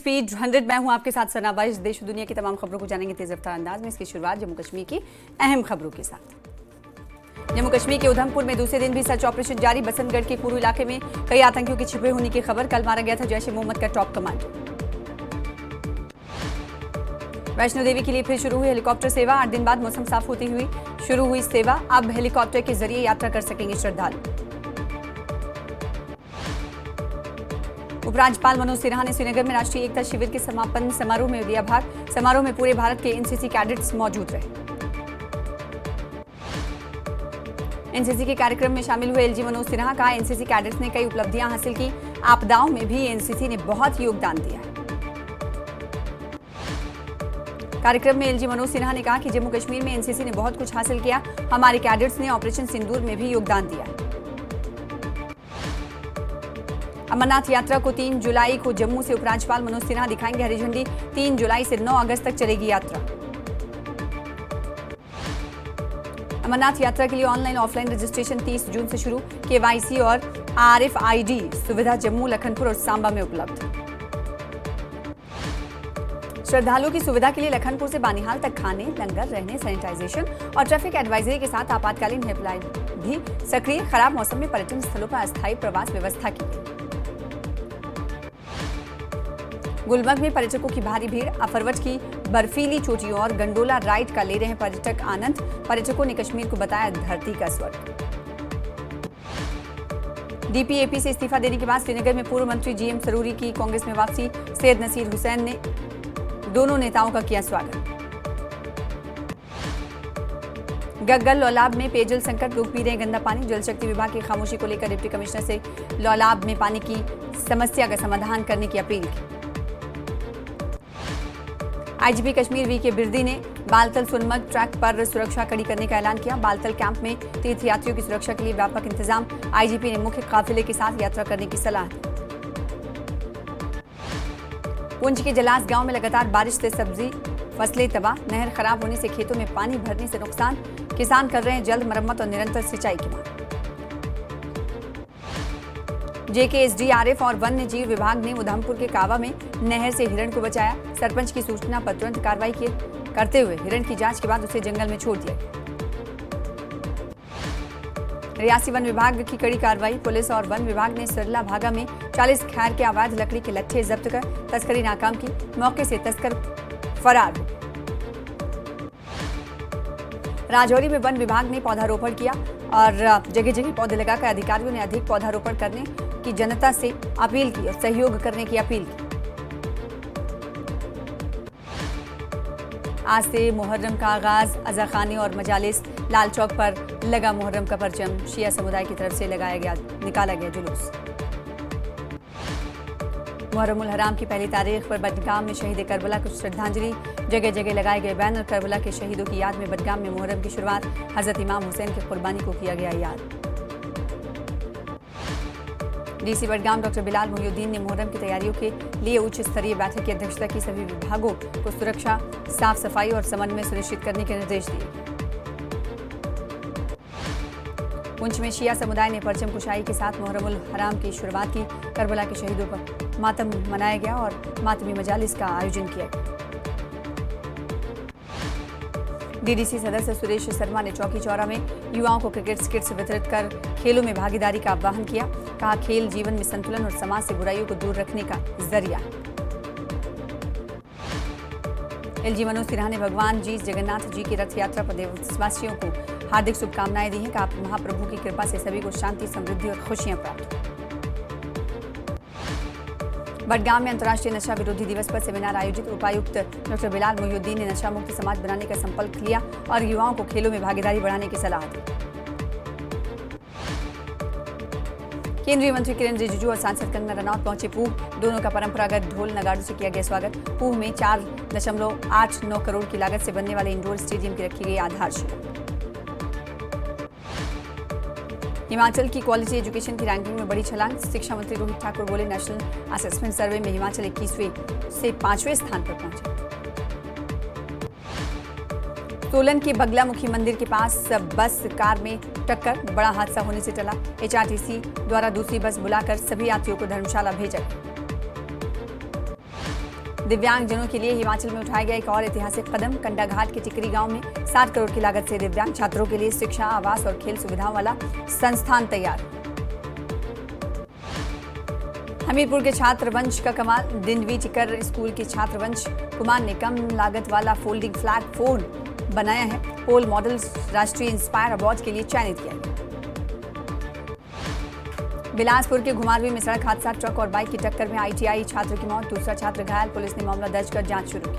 Speed 100 मैं हूं आपके साथ सनाबा। इस देश दुनिया की तमाम खबरों को जानेंगे तेज रफ्तार अंदाज में। इसकी शुरुआत जम्मू कश्मीर की अहम खबरों के साथ। जम्मू कश्मीर के उधमपुर में दूसरे दिन भी सर्च ऑपरेशन जारी। बसंतगढ़ के पूर्व इलाके में कई आतंकियों के छिपे होने की खबर। कल मारा गया था जैश ए मोहम्मद का टॉप कमांडर। वैष्णो देवी के लिए फिर शुरू हुई हेलीकॉप्टर सेवा। 8 दिन बाद मौसम साफ होती हुई शुरू हुई सेवा। अब हेलीकॉप्टर के जरिए यात्रा कर सकेंगे श्रद्धालु। उपराज्यपाल मनोज सिन्हा ने श्रीनगर में राष्ट्रीय एकता शिविर के समापन समारोह में दिया भाग। समारोह में पूरे भारत के एनसीसी कैडेट्स मौजूद रहे। एनसीसी के कार्यक्रम में शामिल हुए एलजी मनोज सिन्हा का एनसीसी कैडेट्स ने कई उपलब्धियां हासिल की। आपदाओं में भी एनसीसी ने बहुत योगदान दिया है। कार्यक्रम में एलजी मनोज सिन्हा ने कहा कि जम्मू कश्मीर में एनसीसी ने बहुत कुछ हासिल किया। हमारे कैडेट्स ने ऑपरेशन सिंदूर में भी योगदान दिया है। अमरनाथ यात्रा को 3 जुलाई को जम्मू से उपराज्यपाल मनोज सिन्हा दिखाएंगे हरी झंडी। 3 जुलाई से 9 अगस्त तक चलेगी यात्रा। अमरनाथ यात्रा के लिए ऑनलाइन ऑफलाइन रजिस्ट्रेशन 30 जून से शुरू। केवाईसी और आरएफआईडी सुविधा जम्मू, लखनपुर और सांबा में उपलब्ध। श्रद्धालुओं की सुविधा के लिए लखनपुर से बानिहाल तक खाने, लंगर, रहने, सैनिटाइजेशन और ट्रैफिक एडवाइजरी के साथ आपातकालीन हेल्पलाइन भी सक्रिय। खराब मौसम में पर्यटन स्थलों पर अस्थायी प्रवास व्यवस्था की गई। गुलमर्ग में पर्यटकों की भारी भीड़। अफरवट की बर्फीली चोटियों और गंडोला राइड का ले रहे हैं पर्यटक आनंद। पर्यटकों ने कश्मीर को बताया धरती का स्वर्ग। डीपीएपी से इस्तीफा देने के बाद श्रीनगर में पूर्व मंत्री जीएम सरूरी की कांग्रेस में वापसी। सैयद नसीर हुसैन ने दोनों नेताओं का किया स्वागत। गग्गल लौलाब में पेयजल संकट, लोग पी रहे गंदा पानी। जल शक्ति विभाग की खामोशी को लेकर डिप्टी कमिश्नर से लौलाब में पानी की समस्या का समाधान करने की अपील की। आईजीपी कश्मीर वी के बिरदी ने बालतल सोनमर्ग ट्रैक पर सुरक्षा कड़ी करने का ऐलान किया। बालतल कैंप में तीर्थयात्रियों की सुरक्षा के लिए व्यापक इंतजाम। आईजीपी ने मुख्य काफिले के साथ यात्रा करने की सलाह दी। पुंछ के जलास गांव में लगातार बारिश से सब्जी फसलें तबाह। नहर खराब होने से खेतों में पानी भरने से नुकसान। किसान कर रहे हैं जल्द मरम्मत और निरंतर सिंचाई की मांग। जेकेएसडीआरएफ और वन्य जीव विभाग ने उधमपुर के कावा में नहर से हिरण को बचाया। सरपंच की सूचना पर तुरंत कार्रवाई करते हुए हिरण की जांच के बाद उसे जंगल में छोड़ दिया। रियासी वन विभाग की कड़ी कार्रवाई। पुलिस और वन विभाग ने सरला भागा में 40 खैर के अवैध लकड़ी के लट्ठे जब्त कर तस्करी नाकाम की। मौके से तस्कर फरार हो गए। राजौरी में वन विभाग ने पौधारोपण किया और जगह जगह पौधे लगाकर अधिकारियों ने अधिक पौधारोपण करने की जनता से अपील की और सहयोग करने की अपील की। आज से मुहर्रम का आगाज। अज़ाखानी और मजालिस लाल चौक पर लगा मुहर्रम का परचम। शिया समुदाय की तरफ से निकाला गया जुलूस। मुहर्रमुल हराम की पहली तारीख पर बडगाम में शहीद करबला को श्रद्धांजलि। जगह जगह लगाए गए बैनर। करबला के शहीदों की याद में बडगाम में मुहर्रम की शुरुआत। हजरत इमाम हुसैन की कुर्बानी को किया गया याद। डीसी बडगाम डॉक्टर बिलाल मोहिउद्दीन ने मुहर्रम की तैयारियों के लिए उच्च स्तरीय बैठक की अध्यक्षता की। सभी विभागों को सुरक्षा, साफ सफाई और समन्वय सुनिश्चित करने के निर्देश दिए। पुंछ में शिया समुदाय ने परचम कुशाई के साथ मुहर्रमुल हराम की शुरुआत की। करबला के शहीदों पर मातम मनाया गया और मातमी मजालिस का आयोजन किया गया। डीडीसी सदस्य सुरेश शर्मा ने चौकी चौरा में युवाओं को क्रिकेट किट्स वितरित कर खेलों में भागीदारी का आह्वान किया। कहा, खेल जीवन में संतुलन और समाज से बुराइयों को दूर रखने का जरिया है। एलजी मनोज सिन्हा ने भगवान जी जगन्नाथ जी की रथ यात्रा पर देशवासियों को हार्दिक शुभकामनाएं दी हैं। कहा, महाप्रभु की कृपा से सभी को शांति, समृद्धि और खुशियां प्राप्त। बडगाम में अंतर्राष्ट्रीय नशा विरोधी दिवस पर सेमिनार आयोजित। उपायुक्त डॉक्टर बिलाल मोहिउद्दीन ने नशा मुक्त समाज बनाने का संकल्प लिया और युवाओं को खेलों में भागीदारी बढ़ाने की सलाह दी। केंद्रीय मंत्री किरेन रिजिजू और सांसद कंगना रनौत पहुंचे पूह। दोनों का परंपरागत ढोल नगाड़ों से किया गया स्वागत। पूह में 4.89 करोड़ की लागत से बनने वाले इंडोर स्टेडियम की रखी गई आधारशिला। हिमाचल की क्वालिटी एजुकेशन की रैंकिंग में बड़ी छलांग। शिक्षा मंत्री रोहित ठाकुर बोले, नेशनल असेसमेंट सर्वे में हिमाचल 21वें से 5वें स्थान पर पहुंचे। सोलन के बगलामुखी मंदिर के पास बस कार में टक्कर, बड़ा हादसा होने से टला। एचआरटीसी द्वारा दूसरी बस बुलाकर सभी यात्रियों को धर्मशाला भेजा। दिव्यांगजनों के लिए हिमाचल में उठाया गया एक और ऐतिहासिक कदम। कंडाघाट के टिकरी गांव में 60 करोड़ की लागत से दिव्यांग छात्रों के लिए शिक्षा, आवास और खेल सुविधाओं वाला संस्थान तैयार। हमीरपुर के छात्रवंश का कमाल। दिंडवी टिकर स्कूल के छात्रवंश कुमार ने कम लागत वाला फोल्डिंग फ्लैट फोन बनाया है। पोल मॉडल राष्ट्रीय इंस्पायर अवार्ड के लिए चयनित किया गया। बिलासपुर के घुमारवीं में सड़क हादसा। ट्रक और बाइक की टक्कर में ITI छात्र की मौत, दूसरा छात्र घायल। पुलिस ने मामला दर्ज कर जांच शुरू की।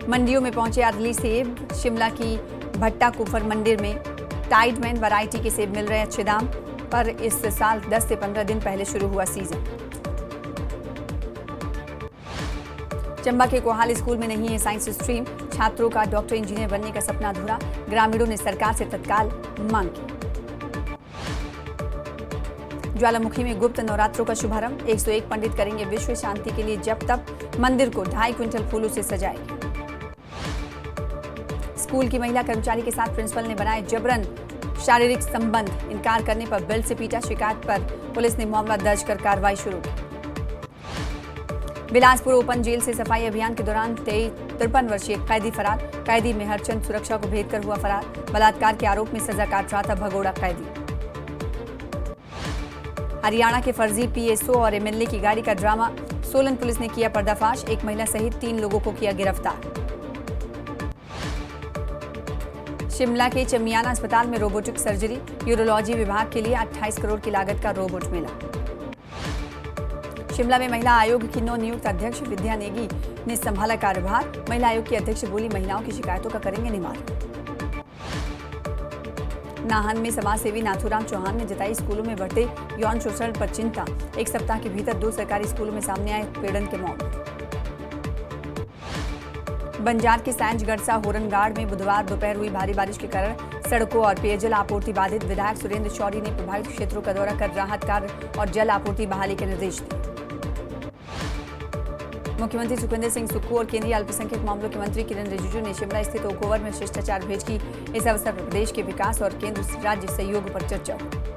मंडियों में पहुंचे अदली सेब। शिमला की भट्टा कुफर मंदिर में टाइडमैन वैरायटी के सेब मिल रहे अच्छे दाम पर। इस साल 10 से 15 दिन पहले शुरू हुआ सीजन। चंबा के कोहाल स्कूल में नहीं है साइंस स्ट्रीम। छात्रों का डॉक्टर इंजीनियर बनने का सपना अधूरा। ग्रामीणों ने सरकार से तत्काल मांग की। ज्वालामुखी में गुप्त नवरात्रों का शुभारंभ। 101 पंडित करेंगे विश्व शांति के लिए जप तप। मंदिर को 2.5 क्विंटल फूलों से सजाएंगे। स्कूल की महिला कर्मचारी के साथ प्रिंसिपल ने बनाए जबरन शारीरिक संबंध। इनकार करने पर बेल्ट से पीटा। शिकायत पर पुलिस ने मामला दर्ज कर कार्रवाई शुरू की। बिलासपुर ओपन जेल से सफाई अभियान के दौरान 53 वर्षीय कैदी फरार। कैदी मेहरचंद सुरक्षा को भेद कर हुआ फरार। बलात्कार के आरोप में सजा काट रहा था भगोड़ा कैदी। हरियाणा के फर्जी PSO और MLA की गाड़ी का ड्रामा। सोलन पुलिस ने किया पर्दाफाश। एक महिला सहित 3 लोगों को किया गिरफ्तार। शिमला के चमियाना अस्पताल में रोबोटिक सर्जरी। यूरोलॉजी विभाग के लिए 28 करोड़ की लागत का रोबोट मिला। शिमला में महिला आयोग की नवनियुक्त अध्यक्ष विद्या नेगी ने संभाला कार्यभार। महिला आयोग की अध्यक्ष बोली, महिलाओं की शिकायतों का करेंगे निवारण। नाहन में समाजसेवी नाथूराम चौहान ने जताई स्कूलों में बढ़ते यौन शोषण पर चिंता। 1 सप्ताह के भीतर 2 सरकारी स्कूलों में सामने आए पीड़न के मामले। बंजार के सैंज गड़सा होरनगाड़ में बुधवार दोपहर हुई भारी बारिश के कारण सड़कों और पेयजल आपूर्ति बाधित। विधायक सुरेंद्र शौरी ने प्रभावित क्षेत्रों का दौरा कर राहत कार्य और जल आपूर्ति बहाली के निर्देश दिए। मुख्यमंत्री सुखविंदर सिंह सुक्खू और केंद्रीय अल्पसंख्यक मामलों के मंत्री किरण रिजिजू ने शिमला स्थित ओक ओवर में शिष्टाचार भेंट की। इस अवसर पर प्रदेश के विकास और केंद्र राज्य सहयोग पर चर्चा हुई।